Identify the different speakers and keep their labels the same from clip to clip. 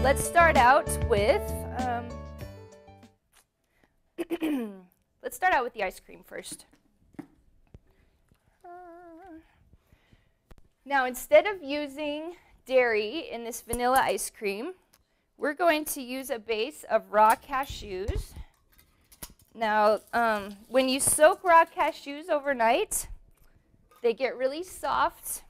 Speaker 1: let's start out with the ice cream first. Now, instead of using dairy in this vanilla ice cream, we're going to use a base of raw cashews. Now, when you soak raw cashews overnight, they get really soft,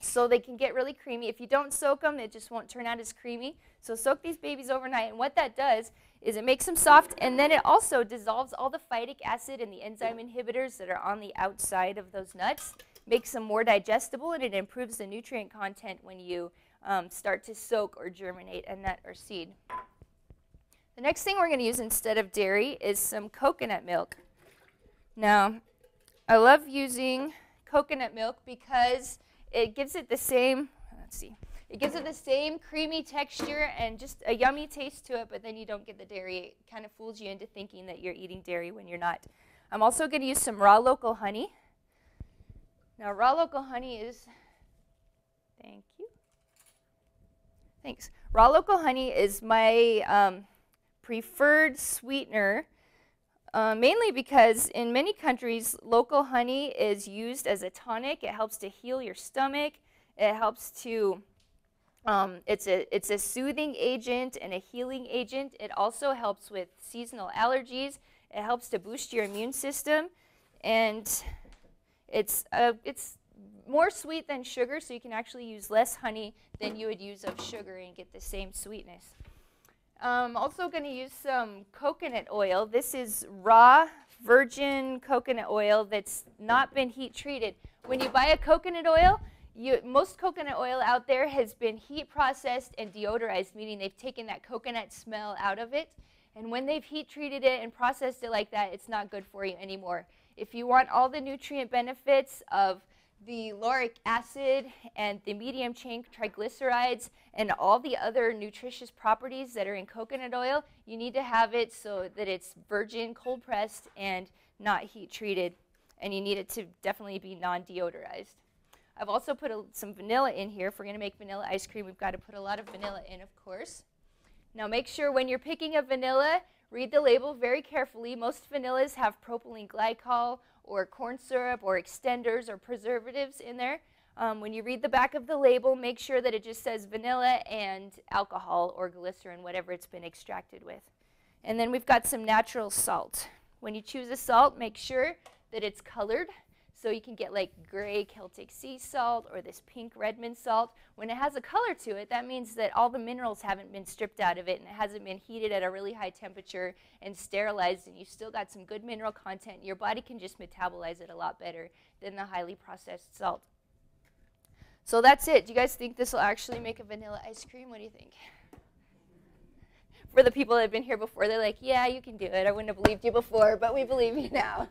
Speaker 1: so they can get really creamy. If you don't soak them, it just won't turn out as creamy. So soak these babies overnight, and what that does is it makes them soft, and then it also dissolves all the phytic acid and the enzyme inhibitors that are on the outside of those nuts, makes them more digestible, and it improves the nutrient content when you start to soak or germinate a nut or seed. The next thing we're going to use instead of dairy is some coconut milk. Now, I love using coconut milk because it gives it the same, it gives it the same creamy texture and just a yummy taste to it, but then you don't get the dairy. It kind of fools you into thinking that you're eating dairy when you're not. I'm also going to use some raw local honey. Now, raw local honey is, thank you. Thanks. Raw local honey is my preferred sweetener, mainly because in many countries, local honey is used as a tonic. It helps to heal your stomach. It helps to, it's a soothing agent and a healing agent. It also helps with seasonal allergies. It helps to boost your immune system. And it's more sweet than sugar, so you can actually use less honey than you would use of sugar and get the same sweetness. I'm also going to use some coconut oil. This is raw virgin coconut oil that's not been heat treated. When you buy a coconut oil, most coconut oil out there has been heat processed and deodorized, meaning they've taken that coconut smell out of it. And when they've heat treated it and processed it like that, it's not good for you anymore. If you want all the nutrient benefits of the lauric acid and the medium chain triglycerides and all the other nutritious properties that are in coconut oil, you need to have it so that it's virgin, cold pressed, and not heat treated. And you need it to definitely be non-deodorized. I've also put some vanilla in here. If we're going to make vanilla ice cream, we've got to put a lot of vanilla in, of course. Now make sure when you're picking a vanilla, read the label very carefully. Most vanillas have propylene glycol or corn syrup or extenders or preservatives in there. When you read the back of the label, make sure that it just says vanilla and alcohol or glycerin, whatever it's been extracted with. And then we've got some natural salt. When you choose a salt, make sure that it's colored. So you can get like gray Celtic sea salt or this pink Redmond salt. When it has a color to it, that means that all the minerals haven't been stripped out of it and it hasn't been heated at a really high temperature and sterilized, and you've still got some good mineral content. Your body can just metabolize it a lot better than the highly processed salt. So that's it. Do you guys think this will actually make a vanilla ice cream? What do you think? For the people that have been here before, they're like, yeah, you can do it. I wouldn't have believed you before, but we believe you now.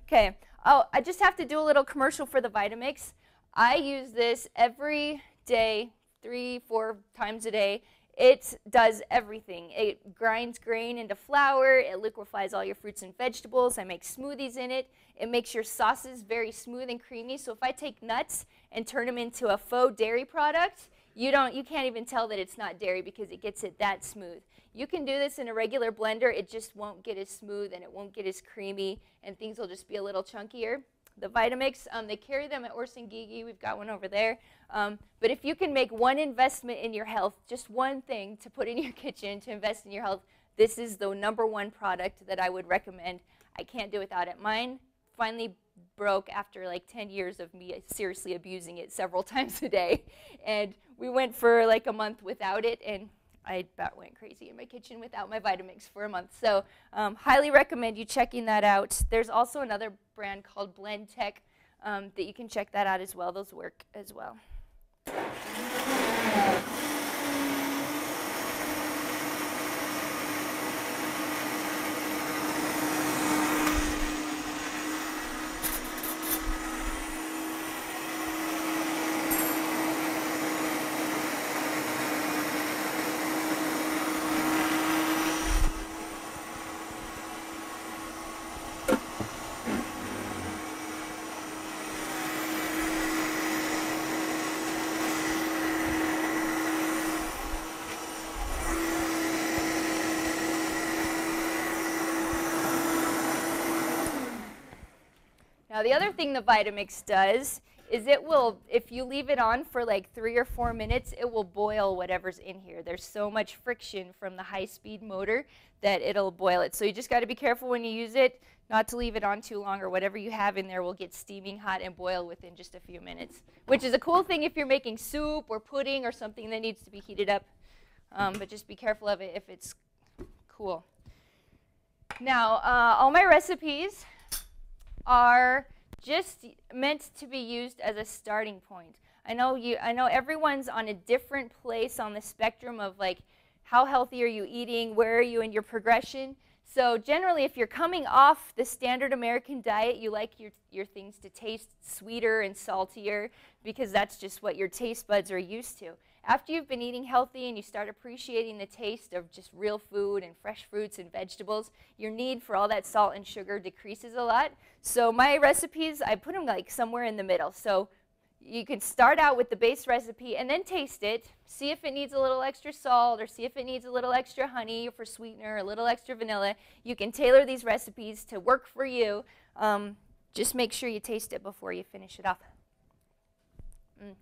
Speaker 1: Okay. Oh, I just have to do a little commercial for the Vitamix. I use this every day, 3-4 times a day. It does everything. It grinds grain into flour. It liquefies all your fruits and vegetables. I make smoothies in it. It makes your sauces very smooth and creamy. So if I take nuts and turn them into a faux dairy product, you can't even tell that it's not dairy because it gets it that smooth. You can do this in a regular blender. It just won't get as smooth and it won't get as creamy, and things will just be a little chunkier. The Vitamix, they carry them at Orson Gygi. We've got one over there. But if you can make one investment in your health, just one thing to put in your kitchen to invest in your health, this is the #1 product that I would recommend. I can't do without it. Mine finally broke after like 10 years of me seriously abusing it several times a day. And we went for like a month without it, and I about went crazy in my kitchen without my Vitamix for a month. So highly recommend you checking that out. There's also another brand called Blend Tech that you can check that out as well. Those work as well. Now the other thing the Vitamix does is it will, if you leave it on for like 3 or 4 minutes, it will boil whatever's in here. There's so much friction from the high-speed motor that it'll boil it. So you just got to be careful when you use it, not to leave it on too long, or whatever you have in there will get steaming hot and boil within just a few minutes, which is a cool thing if you're making soup or pudding or something that needs to be heated up. But just be careful of it if it's cool. Now, all my recipes are just meant to be used as a starting point. I know everyone's on a different place on the spectrum of like how healthy are you eating, where are you in your progression. So generally, if you're coming off the standard American diet, you like your things to taste sweeter and saltier because that's just what your taste buds are used to. After you've been eating healthy and you start appreciating the taste of just real food and fresh fruits and vegetables, your need for all that salt and sugar decreases a lot. So my recipes, I put them like somewhere in the middle. So you can start out with the base recipe and then taste it, see if it needs a little extra salt or see if it needs a little extra honey for sweetener, a little extra vanilla. You can tailor these recipes to work for you. Just make sure you taste it before you finish it off.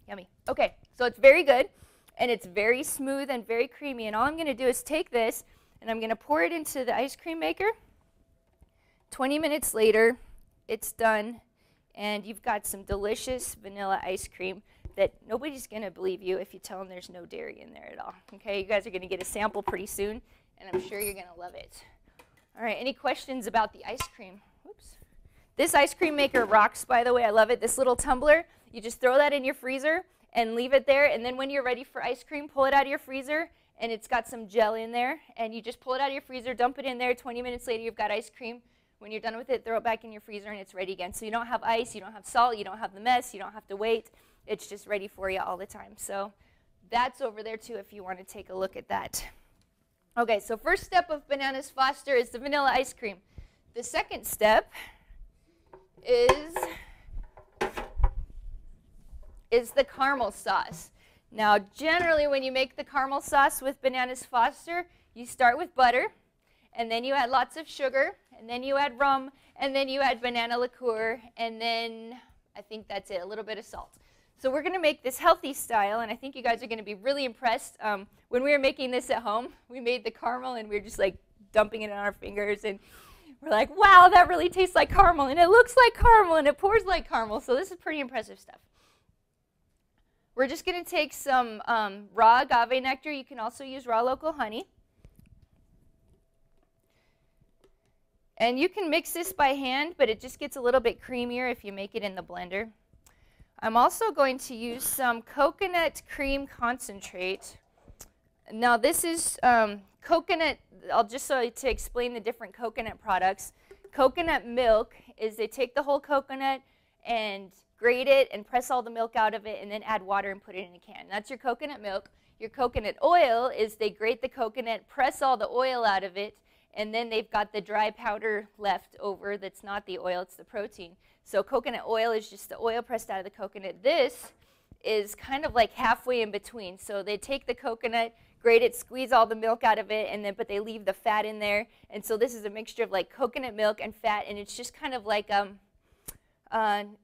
Speaker 1: Yummy. Okay, so it's very good. And it's very smooth and very creamy. And all I'm going to do is take this, and I'm going to pour it into the ice cream maker. 20 minutes later, it's done, and you've got some delicious vanilla ice cream that nobody's going to believe you if you tell them there's no dairy in there at all. Okay, you guys are going to get a sample pretty soon, and I'm sure you're going to love it. All right, any questions about the ice cream? Oops. This ice cream maker rocks, by the way. I love it. This little tumbler, you just throw that in your freezer and leave it there, and then when you're ready for ice cream, pull it out of your freezer, and it's got some gel in there, and you just pull it out of your freezer, dump it in there, 20 minutes later you've got ice cream. When you're done with it, throw it back in your freezer, and it's ready again. So you don't have ice, you don't have salt, you don't have the mess, you don't have to wait. It's just ready for you all the time. So that's over there too if you want to take a look at that. Okay, so first step of Bananas Foster is the vanilla ice cream. The second step is the caramel sauce. Now, generally when you make the caramel sauce with Bananas Foster, you start with butter, and then you add lots of sugar, and then you add rum, and then you add banana liqueur, and then I think that's it, a little bit of salt. So we're going to make this healthy style, and I think you guys are going to be really impressed. When we were making this at home, we made the caramel, and we were just like dumping it on our fingers, and we're like, wow, that really tastes like caramel, and it looks like caramel, and it pours like caramel. So this is pretty impressive stuff. We're just going to take some raw agave nectar. You can also use raw local honey. And you can mix this by hand, but it just gets a little bit creamier if you make it in the blender. I'm also going to use some coconut cream concentrate. Now this is coconut, to explain the different coconut products. Coconut milk is they take the whole coconut and grate it and press all the milk out of it and then add water and put it in a can. That's your coconut milk. Your coconut oil is they grate the coconut, press all the oil out of it, and then they've got the dry powder left over that's not the oil, it's the protein. So coconut oil is just the oil pressed out of the coconut. This is kind of like halfway in between. So they take the coconut, grate it, squeeze all the milk out of it, but they leave the fat in there. And so this is a mixture of like coconut milk and fat, and it's just kind of like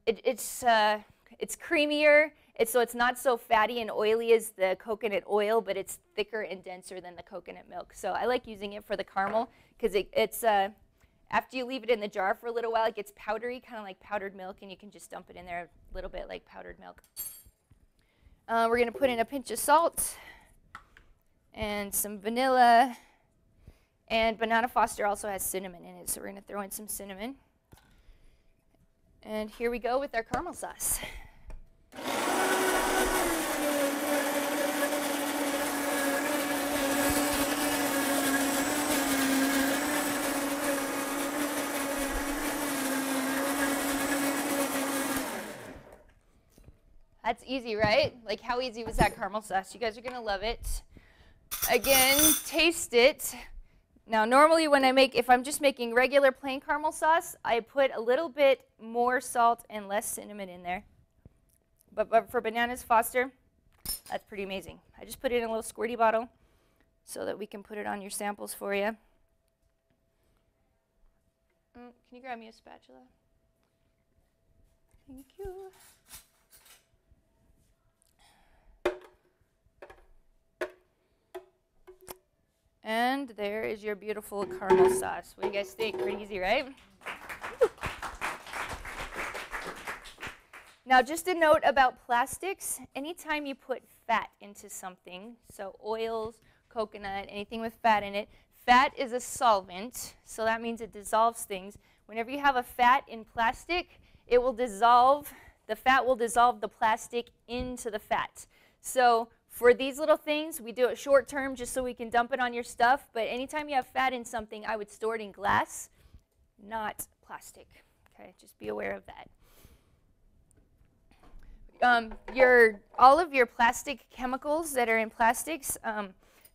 Speaker 1: it's creamier. So it's not so fatty and oily as the coconut oil, but it's thicker and denser than the coconut milk. So I like using it for the caramel because it's after you leave it in the jar for a little while, it gets powdery, kind of like powdered milk, and you can just dump it in there a little bit like powdered milk. We're going to put in a pinch of salt and some vanilla, and Banana Foster also has cinnamon in it, so we're going to throw in some cinnamon. And here we go with our caramel sauce. That's easy, right? Like, how easy was that caramel sauce? You guys are going to love it. Again, taste it. Now, normally when if I'm just making regular plain caramel sauce, I put a little bit more salt and less cinnamon in there. But for Bananas Foster, that's pretty amazing. I just put it in a little squirty bottle so that we can put it on your samples for you. Can you grab me a spatula? Thank you. And there is your beautiful caramel sauce. What do you guys think? Pretty easy, right? Now, just a note about plastics. Anytime you put fat into something, so oils, coconut, anything with fat in it, fat is a solvent, so that means it dissolves things. Whenever you have a fat in plastic, it will dissolve, the fat will dissolve the plastic into the fat. So for these little things, we do it short term just so we can dump it on your stuff, but anytime you have fat in something, I would store it in glass, not plastic. Okay, just be aware of that. All of your plastic chemicals that are in plastics,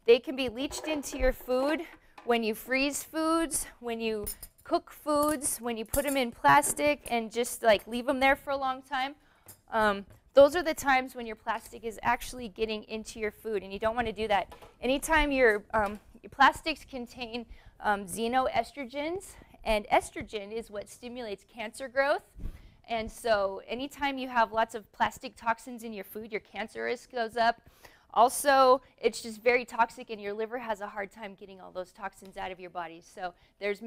Speaker 1: they can be leached into your food when you freeze foods, when you cook foods, when you put them in plastic and just like leave them there for a long time. Those are the times when your plastic is actually getting into your food, and you don't want to do that. Anytime your plastics contain xenoestrogens, and estrogen is what stimulates cancer growth. And so anytime you have lots of plastic toxins in your food, your cancer risk goes up. Also, it's just very toxic, and your liver has a hard time getting all those toxins out of your body. So there's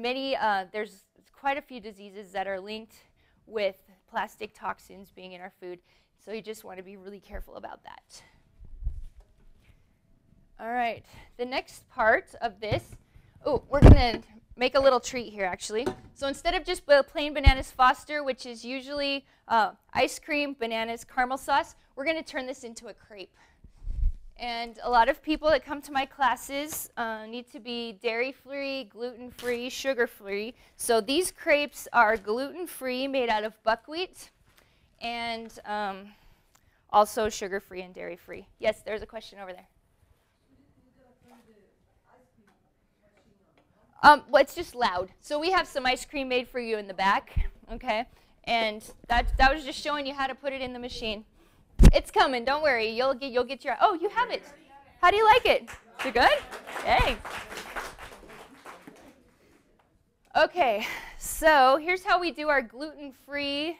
Speaker 1: quite a few diseases that are linked with plastic toxins being in our food. So you just want to be really careful about that. All right, the next part of this, we're going to make a little treat here, actually. So instead of just plain Bananas Foster, which is usually ice cream, bananas, caramel sauce, we're going to turn this into a crepe. And a lot of people that come to my classes need to be dairy-free, gluten-free, sugar-free. So these crepes are gluten-free, made out of buckwheat, and also sugar-free and dairy-free. Yes, there's a question over there. Well, it's just loud. So we have some ice cream made for you in the back, okay? And that was just showing you how to put it in the machine. It's coming. Don't worry. You'll get your. Oh, you have it. How do you like it? Is it good? Hey. Okay. So here's how we do our gluten-free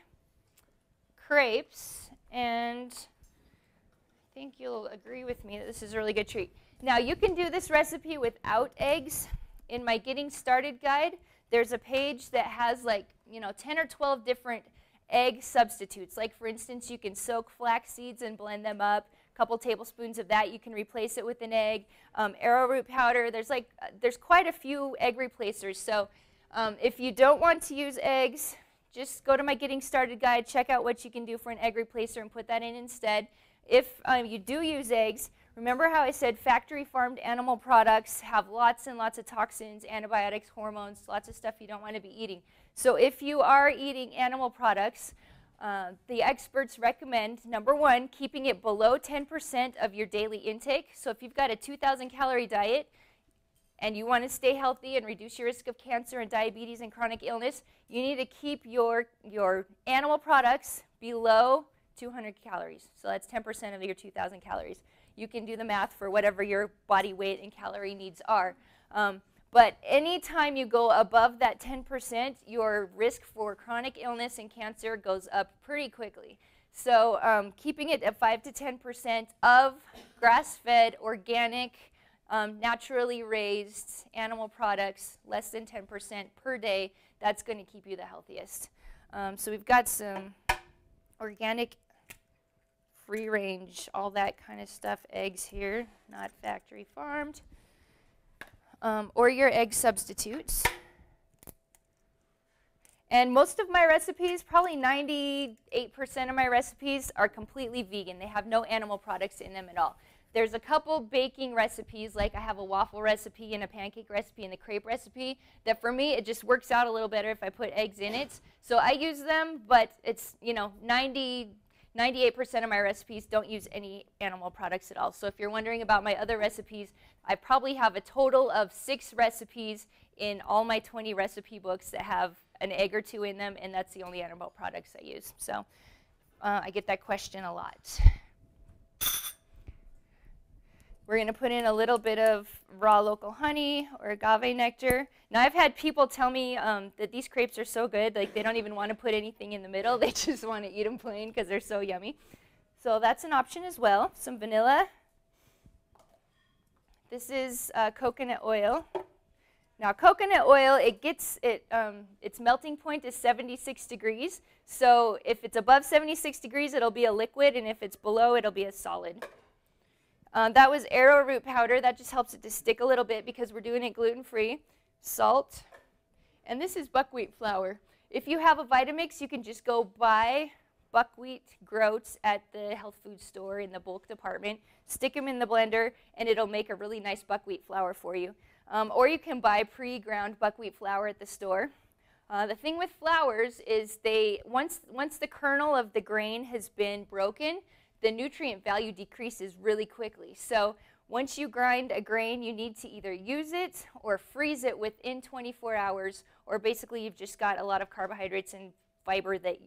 Speaker 1: crepes, and I think you'll agree with me that this is a really good treat. Now you can do this recipe without eggs. In my Getting Started guide, there's a page that has 10 or 12 different egg substitutes. Like for instance, you can soak flax seeds and blend them up. A couple tablespoons of that, you can replace it with an egg. Arrowroot powder, there's quite a few egg replacers. So if you don't want to use eggs, just go to my Getting Started guide, check out what you can do for an egg replacer and put that in instead. If you do use eggs, remember how I said factory farmed animal products have lots and lots of toxins, antibiotics, hormones, lots of stuff you don't want to be eating. So if you are eating animal products, the experts recommend, number one, keeping it below 10% of your daily intake. So if you've got a 2,000 calorie diet and you want to stay healthy and reduce your risk of cancer and diabetes and chronic illness, you need to keep your animal products below 200 calories. So that's 10% of your 2,000 calories. You can do the math for whatever your body weight and calorie needs are. But anytime you go above that 10%, your risk for chronic illness and cancer goes up pretty quickly. So keeping it at 5 to 10% of grass-fed, organic, naturally raised animal products, less than 10% per day, that's going to keep you the healthiest. So we've got some organic, free range, all that kind of stuff, eggs here, not factory farmed, or your egg substitutes. And most of my recipes, probably 98% of my recipes are completely vegan. They have no animal products in them at all. There's a couple baking recipes, like I have a waffle recipe and a pancake recipe and a crepe recipe, that for me, it just works out a little better if I put eggs in it. So I use them, but it's, 98% of my recipes don't use any animal products at all. So if you're wondering about my other recipes, I probably have a total of 6 recipes in all my 20 recipe books that have an egg or 2 in them, and that's the only animal products I use. So I get that question a lot. We're going to put in a little bit of raw local honey or agave nectar. Now, I've had people tell me that these crepes are so good, like they don't even want to put anything in the middle. They just want to eat them plain because they're so yummy. So that's an option as well. Some vanilla. This is coconut oil. Now, coconut oil, its melting point is 76 degrees. So if it's above 76 degrees, it'll be a liquid, and if it's below, it'll be a solid. That was arrowroot powder. That just helps it to stick a little bit because we're doing it gluten-free. Salt. And this is buckwheat flour. If you have a Vitamix, you can just go buy buckwheat groats at the health food store in the bulk department, stick them in the blender, and it'll make a really nice buckwheat flour for you. Or you can buy pre-ground buckwheat flour at the store. The thing with flours is once the kernel of the grain has been broken, the nutrient value decreases really quickly. So once you grind a grain, you need to either use it or freeze it within 24 hours, or basically you've just got a lot of carbohydrates and fiber that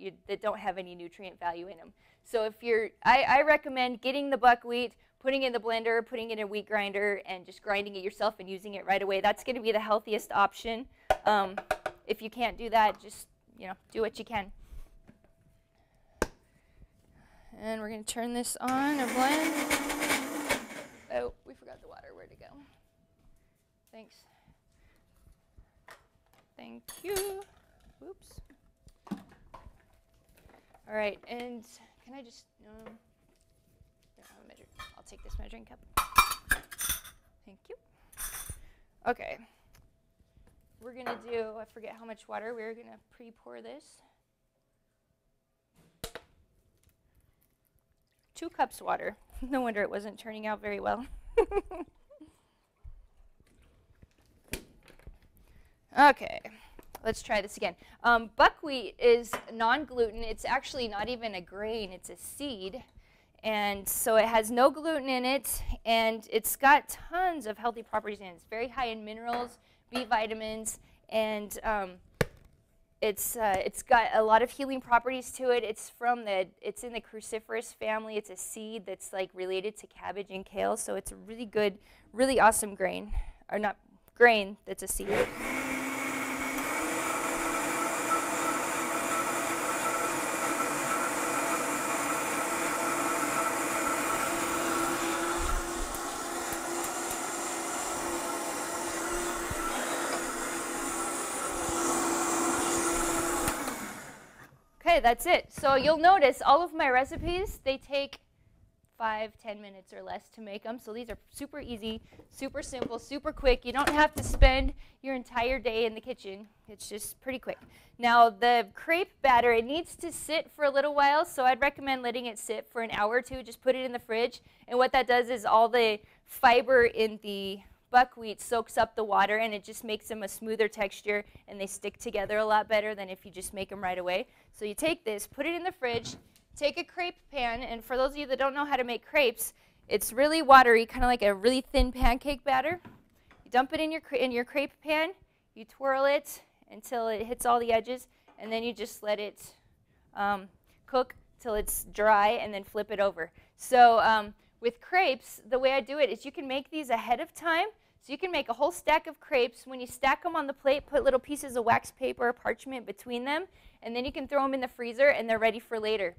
Speaker 1: don't have any nutrient value in them. So I recommend getting the buckwheat, putting it in the blender, putting it in a wheat grinder, and just grinding it yourself and using it right away. That's going to be the healthiest option. If you can't do that, just do what you can. And we're going to turn this on or blend. Oh, we forgot the water. Where'd it go? Thanks. Thank you. Oops. All right, and can I just, don't have a measure. I'll take this measuring cup. Thank you. Okay. We're going to do, I forget how much water, we're going to pre-pour this. 2 cups water. No wonder it wasn't turning out very well. Okay. Let's try this again. Buckwheat is non-gluten. It's actually not even a grain. It's a seed. And so it has no gluten in it, and it's got tons of healthy properties in it. It's very high in minerals, B vitamins, and it's got a lot of healing properties to it. It's in the cruciferous family. It's a seed that's like related to cabbage and kale. So it's a really good, really awesome grain, or not grain, that's a seed. Okay, that's it. So you'll notice all of my recipes, they take 5-10 minutes or less to make them. So these are super easy, super simple, super quick. You don't have to spend your entire day in the kitchen. It's just pretty quick. Now the crepe batter, it needs to sit for a little while, so I'd recommend letting it sit for an hour or two. Just put it in the fridge, and what that does is all the fiber in the buckwheat soaks up the water, and it just makes them a smoother texture, and they stick together a lot better than if you just make them right away. So you take this, put it in the fridge, take a crepe pan, and for those of you that don't know how to make crepes, it's really watery, kind of like a really thin pancake batter. You dump it in your crepe pan, you twirl it until it hits all the edges, and then you just let it cook till it's dry, and then flip it over. So with crepes, the way I do it is you can make these ahead of time. So you can make a whole stack of crepes. When you stack them on the plate, put little pieces of wax paper or parchment between them, and then you can throw them in the freezer, and they're ready for later.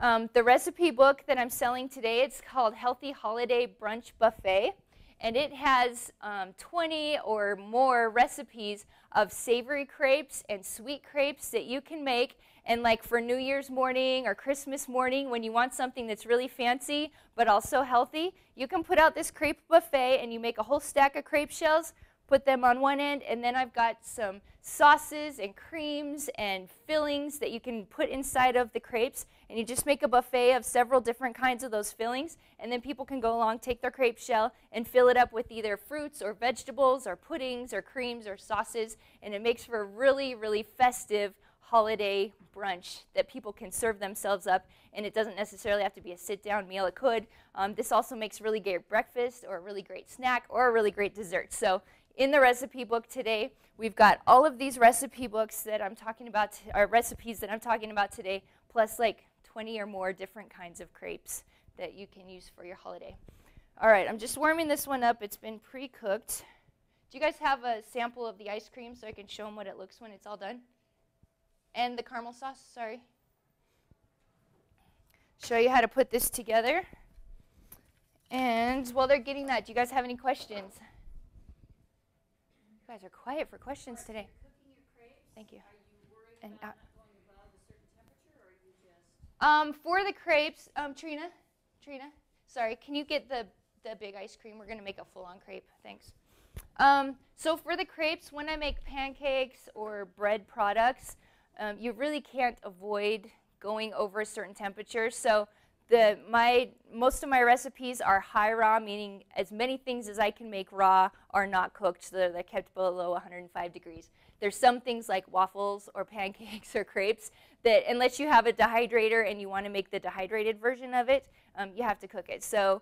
Speaker 1: The recipe book that I'm selling today, it's called Healthy Holiday Brunch Buffet, and it has 20 or more recipes of savory crepes and sweet crepes that you can make. And like for New Year's morning or Christmas morning, when you want something that's really fancy but also healthy, you can put out this crepe buffet and you make a whole stack of crepe shells, put them on one end, and then I've got some sauces and creams and fillings that you can put inside of the crepes, and you just make a buffet of several different kinds of those fillings, and then people can go along, take their crepe shell, and fill it up with either fruits or vegetables or puddings or creams or sauces, and it makes for a really, really festive holiday brunch that people can serve themselves up, and it doesn't necessarily have to be a sit-down meal. It could. This also makes a really great breakfast or a really great snack or a really great dessert. So in the recipe book today, we've got all of these recipe books that I'm talking about, or recipes that I'm talking about today, plus like 20 or more different kinds of crepes that you can use for your holiday. All right, I'm just warming this one up. It's been pre-cooked. Do you guys have a sample of the ice cream so I can show them what it looks when it's all done? And the caramel sauce, sorry. Show you how to put this together. And while they're getting that, do you guys have any questions? You guys are quiet for questions today. Thank you. Are you worried about not going above a certain temperature, or are you just? For the crepes, Trina, sorry, can you get the big ice cream? We're going to make a full-on crepe. Thanks. So for the crepes, when I make pancakes or bread products, you really can't avoid going over a certain temperature. So most of my recipes are high raw, meaning as many things as I can make raw are not cooked, so they're kept below 105 degrees. There's some things like waffles or pancakes or crepes that unless you have a dehydrator and you want to make the dehydrated version of it, you have to cook it. So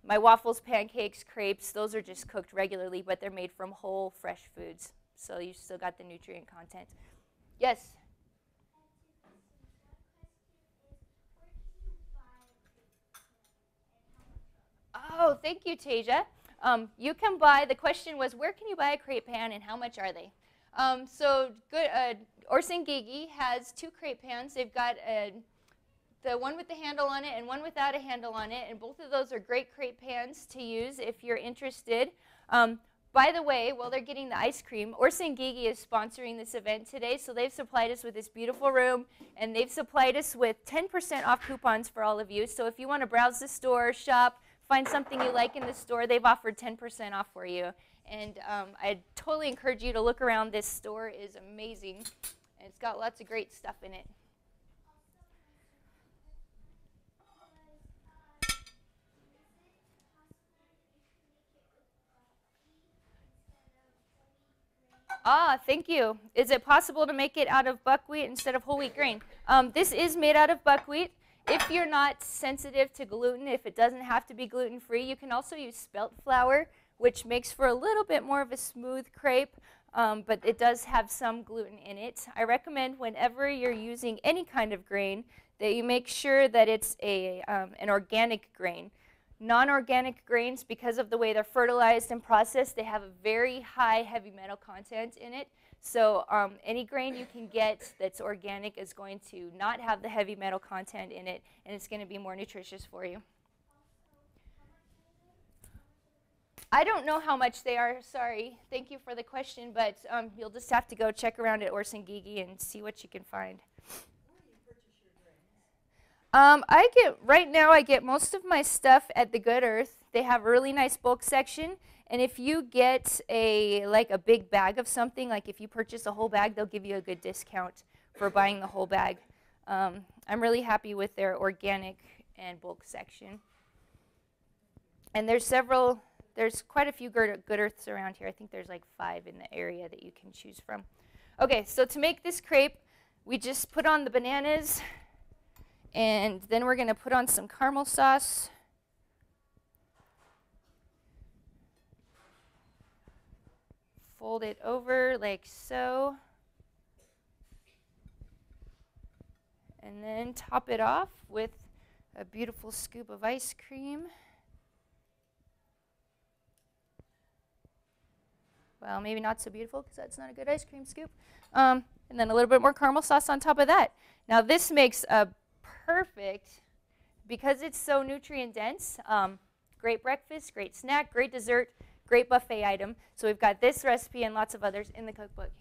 Speaker 1: my waffles, pancakes, crepes, those are just cooked regularly, but they're made from whole, fresh foods. So you still got the nutrient content. Yes? Oh, thank you, Tasia. You can buy, the question was, where can you buy a crepe pan and how much are they? Orson Gygi has 2 crepe pans. They've got the one with the handle on it and one without a handle on it, and both of those are great crepe pans to use if you're interested. By the way, while they're getting the ice cream, Orson Gygi is sponsoring this event today, so they've supplied us with this beautiful room, and they've supplied us with 10% off coupons for all of you. So if you want to browse the store, shop, find something you like in the store, they've offered 10% off for you. And I totally encourage you to look around. This store is amazing, and it's got lots of great stuff in it. Ah, thank you. Is it possible to make it out of buckwheat instead of whole wheat grain? This is made out of buckwheat. If you're not sensitive to gluten, if it doesn't have to be gluten-free, you can also use spelt flour, which makes for a little bit more of a smooth crepe, but it does have some gluten in it. I recommend whenever you're using any kind of grain that you make sure that it's an organic grain. Non-organic grains, because of the way they're fertilized and processed, they have a very high heavy metal content in it. So any grain you can get that's organic is going to not have the heavy metal content in it, and it's going to be more nutritious for you. I don't know how much they are, sorry. Thank you for the question, but you'll just have to go check around at Orson Gygi and see what you can find.
Speaker 2: Where do you purchase your grains?
Speaker 1: Right now I get most of my stuff at the Good Earth. They have a really nice bulk section, and if you get a big bag of something, like if you purchase a whole bag, they'll give you a good discount for buying the whole bag. I'm really happy with their organic and bulk section. And there's quite a few Good Earths around here. I think there's like 5 in the area that you can choose from. Okay, so to make this crepe, we just put on the bananas, and then we're going to put on some caramel sauce. Fold it over like so. And then top it off with a beautiful scoop of ice cream. Well, maybe not so beautiful because that's not a good ice cream scoop. And then a little bit more caramel sauce on top of that. Now this makes a perfect, because it's so nutrient dense, great breakfast, great snack, great dessert, great buffet item. So we've got this recipe and lots of others in the cookbook.